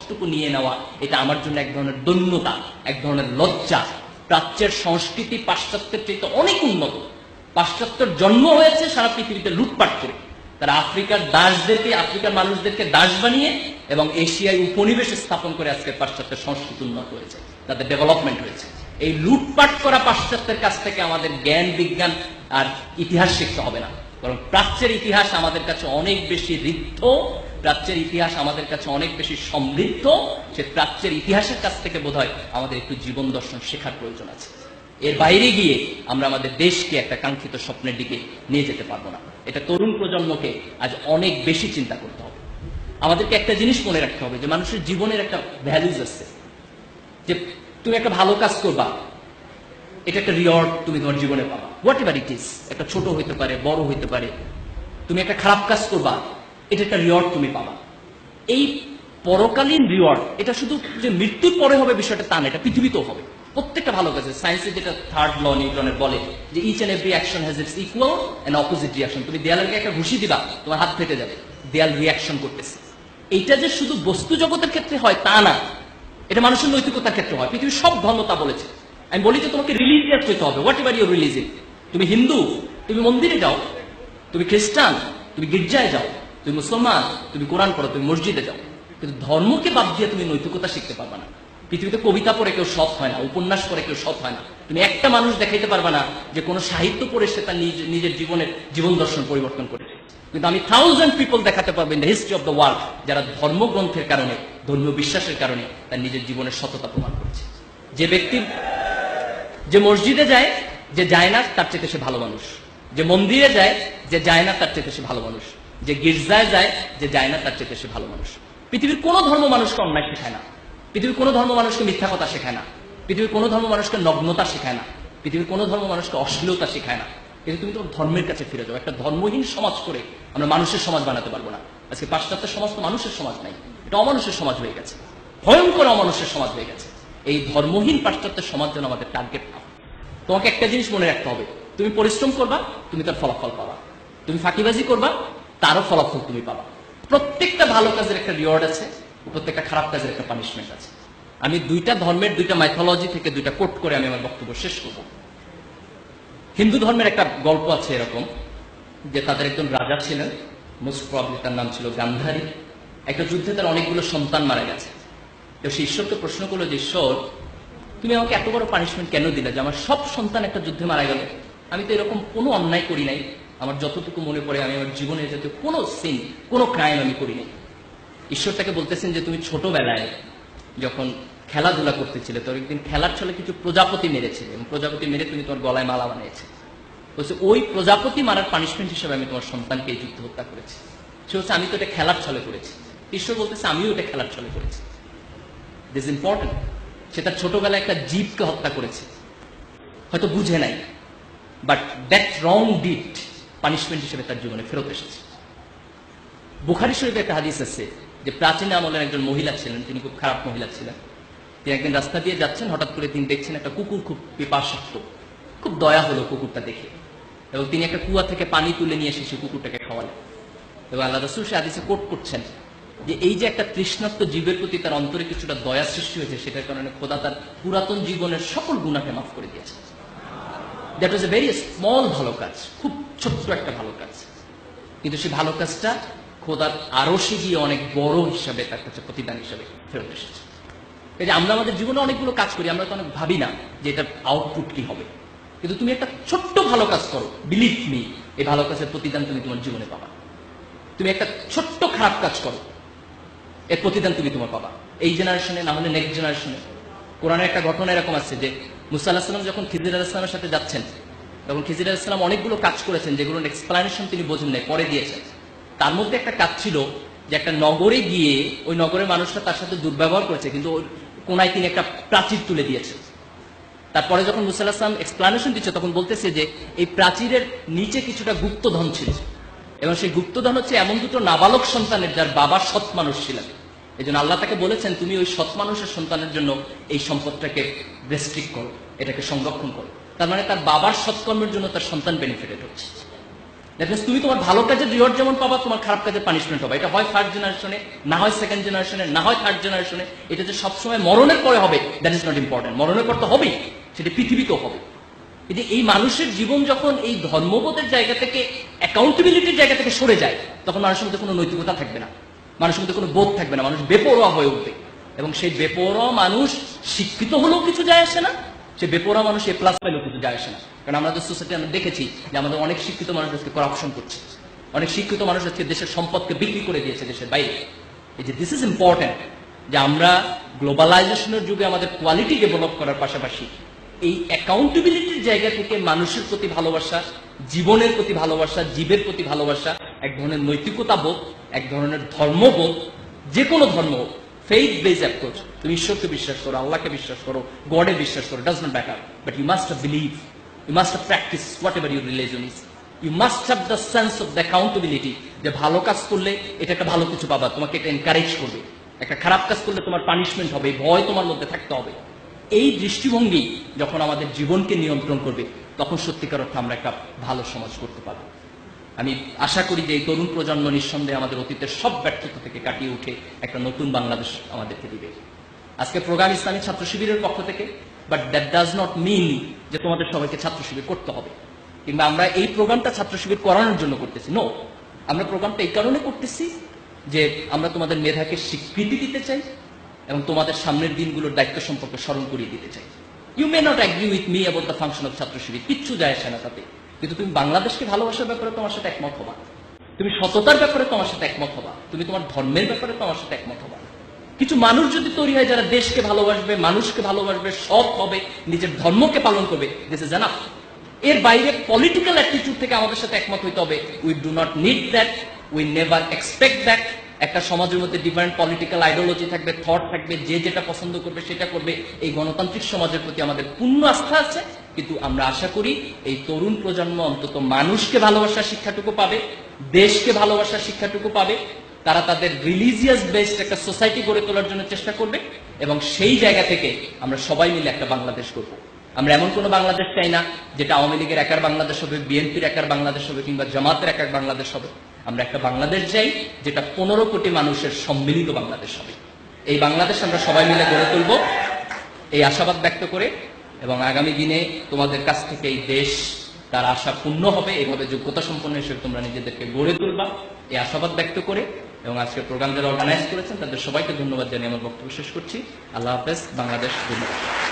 টুকু নিয়ে নেওয়া এটা আমার জন্য এক ধরনের দৈন্যতা, এক ধরনের লজ্জা। প্রাচ্যের সংস্কৃতি পাশ্চাত্যের চাইতে অনেক উন্নত। পাশ্চাত্যের জন্ম হয়েছে সারা পৃথিবীতে লুটপাট করে। তারা আফ্রিকার দাসদেরকে, আফ্রিকার মানুষদেরকে দাস বানিয়ে এবং এশিয়ায় উপনিবেশ স্থাপন করে আজকে পাশ্চাত্যের সংস্কৃতি উন্নত হয়েছে, তাদের ডেভেলপমেন্ট হয়েছে। এই লুটপাট করা পাশ্চাত্যের কাছ থেকে আমাদের জ্ঞান, বিজ্ঞান আর ইতিহাস শিখতে হবে না, বরং প্রাচ্যের ইতিহাস আমাদের কাছে অনেক বেশি ঋদ্ধ, প্রাচ্যের ইতিহাস আমাদের কাছে অনেক বেশি সমৃদ্ধ। সে প্রাচ্যের ইতিহাসের কাছ থেকে বোধহয় আমাদের একটু জীবন দর্শন শেখার প্রয়োজন আছে। এর বাইরে গিয়ে আমরা আমাদের দেশকে একটা কাঙ্ক্ষিত স্বপ্নের দিকে নিয়ে যেতে পারবো না। এটা তরুণ প্রজন্মকে আজ অনেক বেশি চিন্তা করতে হবে। আমাদেরকে একটা জিনিস মনে রাখতে হবে যে মানুষের জীবনের একটা ভ্যালুজ আছে, যে তুমি একটা ভালো কাজ করবা, এটা একটা রিওয়ার্ড তুমি তোমার জীবনে পাবা, হোয়াট এভার ইট ইজ। একটা ছোট হইতে পারে, বড় হইতে পারে। তুমি একটা খারাপ কাজ করবা, এটা একটা রিওয়ার্ড তুমি পাবা। এই পরকালীন রিওয়ার্ড এটা শুধু যে মৃত্যুর পরে হবে বিষয়টা তা না, এটা পৃথিবীতেও হবে। প্রত্যেকটা ভালো কাজে সায়েন্সে যেটা থার্ড ল নিউটনের বলে যে each and every action has its equal and opposite reaction. তুমি দেয়ালকে একটা ঘুষি দিবা, তোমার হাত ফেটে যাবে, দেয়াল রিয়াকশন করতেছে। এইটা যে শুধু বস্তু জগতের ক্ষেত্রে হয় তা না, এটা মানুষের নৈতিকতার ক্ষেত্রে হয়। পৃথিবীর সব ধর্ম তা বলেছে। আমি বলি যে তোমাকে রিলিজিয়াস হইতে হবে, হোয়াট এভার ইউর রিলিজিয়ন। তুমি হিন্দু, তুমি মন্দিরে যাও। তুমি খ্রিস্টান, তুমি গির্জায় যাও। তুমি মুসলমান, তুমি কোরআন পড়ো, তুমি মসজিদে যাও। কিন্তু ধর্মকে বাদ দিয়ে তুমি নৈতিকতা শিখতে পারবা না। পৃথিবীতে কবিতা পড়ে কেউ সৎ হয় না, উপন্যাস পড়ে কেউ সৎ হয় না। তুমি একটা মানুষ দেখাইতে পারবা না যে কোনো সাহিত্য পড়ে সে তার নিজের জীবনের জীবন দর্শন পরিবর্তন করেছে। কিন্তু আমি 1000 পিপল দেখাতে পারবো in the history of the world যারা ধর্মগ্রন্থের কারণে, ধর্মীয় বিশ্বাসের কারণে তার নিজের জীবনের সততা প্রমাণ করেছে। যে ব্যক্তি যে মসজিদে যায়, যে যায় না তার চেয়ে সে ভালো মানুষ। যে মন্দিরে যায়, যে যায় না তার চেয়ে সে ভালো মানুষ। যে গির্জায় যায়, যে যায় না তার চেয়ে সে ভালো মানুষ। পৃথিবীর কোনো ধর্ম মানুষকে অন্যায় শেখায় না। পৃথিবীর কোনো ধর্ম মানুষকে মিথ্যা কথা শেখায় না। পৃথিবীর কোনো ধর্ম মানুষকে নগ্নতা শেখায় না। পৃথিবীর কোনো ধর্ম মানুষকে অশ্লীলতা শেখায় না। কিন্তু তুমি তোমার ধর্মের কাছে ফিরে যাও। একটা ধর্মহীন সমাজ করে আমরা মানুষের সমাজ বানাতে পারবো না। আজকে পাশ্চাত্যের সমাজ তো মানুষের সমাজ নাই, এটা অমানুষের সমাজ হয়ে গেছে, ভয়ঙ্কর অমানুষের সমাজ হয়ে গেছে। এই ধর্মহীন পাশ্চাত্যের সমাজ যেন আমাদের টার্গেট না। তোমাকে একটা জিনিস মনে রাখতে হবে, তুমি পরিশ্রম করবা, তুমি তার ফলাফল পাবা। তুমি ফাঁকিবাজি করবা, তারও ফলাফল তুমি পাবা। প্রত্যেকটা ভালো কাজের একটা রিওয়ার্ড আছে, প্রত্যেকটা খারাপ কাজের একটা পানিশমেন্ট আছে। আমি দুইটা ধর্মের দুইটা মাইথোলজি থেকে দুইটা কোট করে আমি আমার বক্তব্য শেষ করব। হিন্দু ধর্মের একটা গল্প আছে এরকম যে তাদের একজন রাজা ছিলেন, মোস্ট প্রবাবলি তার নাম ছিল গান্ধারী। একটা যুদ্ধে তার অনেকগুলো সন্তান মারা গেছে। তো সে ঈশ্বরকে প্রশ্ন করলো যে ঈশ্বর, তুমি আমাকে এত বড় পানিশমেন্ট কেন দিলে যে আমার সব সন্তান একটা যুদ্ধে মারা গেল? আমি তো এরকম কোনো অন্যায় করি নাই। আমার যতটুকু মনে পড়ে আমি আমার জীবনে যাতে কোনো সিন, কোনো ক্রাইম আমি করি নাই। ঈশ্বর তাকে বলতেছেন যে তুমি ছোটবেলায় যখন খেলাধুলা করতেছিলে, তোর একদিন খেলার ছলে কিছু প্রজাপতি মেরেছিলে এবং প্রজাপতি মেরে তুমি তোমার গলায় মালা বানিয়েছে। বলছে ওই প্রজাপতি মারার পানিশমেন্ট হিসেবে আমি তোমার সন্তানকে এই যুদ্ধ হত্যা করেছি। সে হচ্ছে আমি তো এটা খেলার ছলে করেছি। ঈশ্বর বলতেছে আমিও এটা খেলার ছলে করেছি। This important. সে তার ছোটবেলায় একটা জীবকে হত্যা করেছে, হয়তো বুঝে নাই, but that wrong did punishment হিসেবে তার জীবনে ফেরত এসেছে। বুখারী শরীফে একটা হাদিস আছে যে প্রাচীন আমলের একজন মহিলা ছিলেন, তিনি খুব খারাপ মহিলা ছিলেন। তিনি একদিন রাস্তা দিয়ে যাচ্ছেন, হঠাৎ করে তিনি দেখছেন একটা কুকুর খুব পিপাসার্থ। খুব দয়া হলো কুকুরটা দেখে এবং তিনি একটা কুয়া থেকে পানি তুলে নিয়ে এসে সেই কুকুরটাকে খাওয়ালেন। এবং আল্লাহ রাসূল সে হাদিসে কোট করছেন যে এই যে একটা তৃষ্ণার্ত জীবের প্রতি তার অন্তরে কিছুটা দয়া সৃষ্টি হয়েছে, সেটার কারণে খোদা তার পুরাতন জীবনের সকল গুনাহকে মাফ করে দিয়েছে। That was a very small ভালো কাজ, খুব ছোট্ট একটা ভালো কাজ, কিন্তু সেই ভালো কাজটা খোদার আরশে গিয়ে অনেক বড় হিসাবে তার কাছে প্রতিদান হিসাবে ফেরত এসেছে। এই যে আমরা আমাদের জীবনে অনেকগুলো কাজ করি, আমরা তো অনেক ভাবি না যে এটার আউটপুট কি হবে। কিন্তু তুমি একটা ছোট্ট ভালো কাজ করো, বিলিভ মি, এই ভালো কাজের প্রতিদান তুমি তোমার জীবনে পাবা। তুমি একটা ছোট্ট খারাপ কাজ করো, এর প্রতিদান তুমি তোমার পাবা। এই জেনারেশনে না হলে নেক্সট জেনারেশনে। কোরআনের একটা ঘটনা এরকম আছে যে মুসা আলাইহিস সালাম যখন খিজির আলাইহিস সালামের সাথে যাচ্ছেন, তখন খিজির আলাইহিস সালাম অনেকগুলো কাজ করেছেন যেগুলোর এক্সপ্লানেশন তিনি বোঝেন নাই, পরে দিয়েছেন। তার মধ্যে একটা কাজ ছিল যে একটা নগরে গিয়ে ওই নগরের মানুষরা তার সাথে দুর্ব্যবহার করেছে, কিন্তু ওই কোনায় তিনি একটা প্রাচীর তুলে দিয়েছেন। তারপরে যখন মুসা আলাইহিস সালাম এক্সপ্লানেশন দিচ্ছে তখন বলতেছে যে এই প্রাচীরের নিচে কিছুটা গুপ্তধন ছিল এবং সেই গুপ্তধন হচ্ছে এমন দুটো নাবালক সন্তানের যার বাবা সৎ মানুষ ছিলেন। এই জন্য আল্লাহ তাকে বলেছেন তুমি ওই সৎ মানুষের সন্তানের জন্য এই সম্পদটাকে রেস্ট্রিক্ট করো, এটাকে সংরক্ষণ করো। তার মানে তার বাবার সৎকর্মের জন্য তার সন্তান বেনিফিটেড হচ্ছে। দ্যাট মিনস তুমি তোমার ভালো কাজের রিওয়ার্ড যেমন পাবা, তোমার খারাপ কাজের পানিশমেন্ট হবে। এটা হয় ফার্স্ট জেনারেশনে, না হয় সেকেন্ড জেনারেশনে, না হয় থার্ড জেনারেশনে। এটা যে সবসময় মরণের পরে হবে দ্যাট ইজ নট ইম্পর্টেন্ট। মরণের পর তো হবেই, সেটা পৃথিবীতেও হবে। এই যে এই মানুষের জীবন যখন এই ধর্মবোধের জায়গা থেকে, অ্যাকাউন্টেবিলিটির জায়গা থেকে সরে যায়, তখন মানুষের মধ্যে কোনো নৈতিকতা থাকবে না, মানুষের মধ্যে কোনো বোধ থাকবে না, মানুষ বেপরোয়া হয়ে উঠবে। এবং সেই বেপরোয়া মানুষ শিক্ষিত হলেও কিছু যায় আসে না, সে বেপরোয়া মানুষ এ প্লাস পাইলেও কিছু যায় আসে না। কারণ আমাদের সোসাইটি আমরা দেখেছি যে আমাদের অনেক শিক্ষিত মানুষ আজকে করাপশন করছে, অনেক শিক্ষিত মানুষ আজকে দেশের সম্পদকে বিক্রি করে দিয়েছে দেশের বাইরে। এই যে দিস ইজ ইম্পর্টেন্ট যে আমরা গ্লোবালাইজেশনের যুগে আমাদের কোয়ালিটি ডেভেলপ করার পাশাপাশি এই অ্যাকাউন্টেবিলিটির জায়গা থেকে মানুষের প্রতি ভালোবাসা, জীবনের প্রতি ভালোবাসা, জীবের প্রতি ভালোবাসা, এক ধরনের নৈতিকতা বোধ, এক ধরনের ধর্মবোধ, যে কোনো ধর্ম হোক, ফেইথ বেস অ্যাপ্রোচ। তুমি ঈশ্বরকে বিশ্বাস করো, আল্লাহকে বিশ্বাস করো, গডে বিশ্বাস করো, does not matter, but you must believe, you must practice whatever your religion is. You must have the sense of the accountability, যে ভালো কাজ করলে এটা একটা ভালো কিছু পাবা, তোমাকে এটা এনকারেজ করবে। একটা খারাপ কাজ করলে তোমার পানিশমেন্ট হবে, ভয় তোমার মধ্যে থাকতে হবে। এই দৃষ্টিভঙ্গি যখন আমাদের জীবনকে নিয়ন্ত্রণ করবে, তখন সত্যিকার অর্থে আমরা একটা ভালো সমাজ করতে পারব। আমি আশা করি যে এই তরুণ প্রজন্ম নিঃসন্দেহে আমাদের অতীতের সব ব্যর্থতা থেকে কাটিয়ে উঠে একটা নতুন বাংলাদেশ আমাদেরকে দিবে। আজকে প্রোগ্রাম ইসলামী ছাত্র শিবিরের পক্ষ থেকে, but that does not mean যে তোমাদের সবাইকে ছাত্র শিবির করতে হবে, কিংবা আমরা এই প্রোগ্রামটা ছাত্র শিবির করানোর জন্য করতেছি। নো, আমরা প্রোগ্রামটা এই কারণে করতেছি যে আমরা তোমাদের মেধাকে স্বীকৃতি দিতে চাই এবং তোমাদের সামনের দিনগুলোর দায়িত্ব সম্পর্কে স্মরণ করিয়ে দিতে চাই। You may not agree with me about the function of Chhatra Shibir, কিচ্ছু যায় আসে না তাতে, কিন্তু তুমি বাংলাদেশকে ভালোবাসার ব্যাপারে তোমার সাথে একমত হবা, তুমি সততার ব্যাপারে তোমার সাথে একমত হবা, তুমি তোমার ধর্মের ব্যাপারে তোমার সাথে একমত হবা। কিছু মানুষ যদি তৈরি হয় যারা দেশকে ভালোবাসবে, মানুষকে ভালোবাসবে, সৎ হবে, নিজের ধর্মকে পালন করবে, দিস ইজ এনাফ। এর বাইরে পলিটিক্যাল অ্যাটিটিউড থেকে আমাদের সাথে একমত হইতে হবে, we do not need that, we never expect that. একটা সমাজের মধ্যে ডিফারেন্ট পলিটিক্যাল আইডিওলজি থাকবে, থট থাকবে, যে যেটা পছন্দ করবে সেটা করবে। এই গণতান্ত্রিক সমাজের প্রতি আমাদের পূর্ণ আস্থা আছে, কিন্তু আমরা আশা করি এই তরুণ প্রজন্ম অন্তত মানুষকে ভালোবাসার শিক্ষাটুকু পাবে, দেশকে ভালোবাসার শিক্ষাটুকু পাবে, তারা তাদের রিলিজিয়াস বেসড একটা সোসাইটি গড়ে তোলার জন্য চেষ্টা করবে, এবং সেই জায়গা থেকে আমরা সবাই মিলে একটা বাংলাদেশ করব। আমরা এমন কোনো বাংলাদেশ চাই না যেটা আওয়ামী লীগের একার বাংলাদেশ হবে, বিএনপির একার বাংলাদেশ হবে, কিংবা জামাতের একার বাংলাদেশ হবে। আমরা একটা বাংলাদেশ চাই যেটা 15 কোটি মানুষের সম্মিলিত বাংলাদেশ হবে। এই বাংলাদেশ আমরা সবাই মিলে গড়ে তুলব, এই আশাবাদ ব্যক্ত করে, এবং আগামী দিনে তোমাদের কাছ থেকে এই দেশ তার আশা পূর্ণ হবে, এইভাবে যোগ্যতা সম্পন্ন হিসেবে তোমরা নিজেদেরকে গড়ে তুলবা, এই আশাবাদ ব্যক্ত করে, এবং আজকের প্রোগ্রাম যারা অর্গানাইজ করেছেন তাদের সবাইকে ধন্যবাদ জানিয়ে আমার বক্তব্য শেষ করছি। আল্লাহ হাফেজ, বাংলাদেশ। ধন্যবাদ।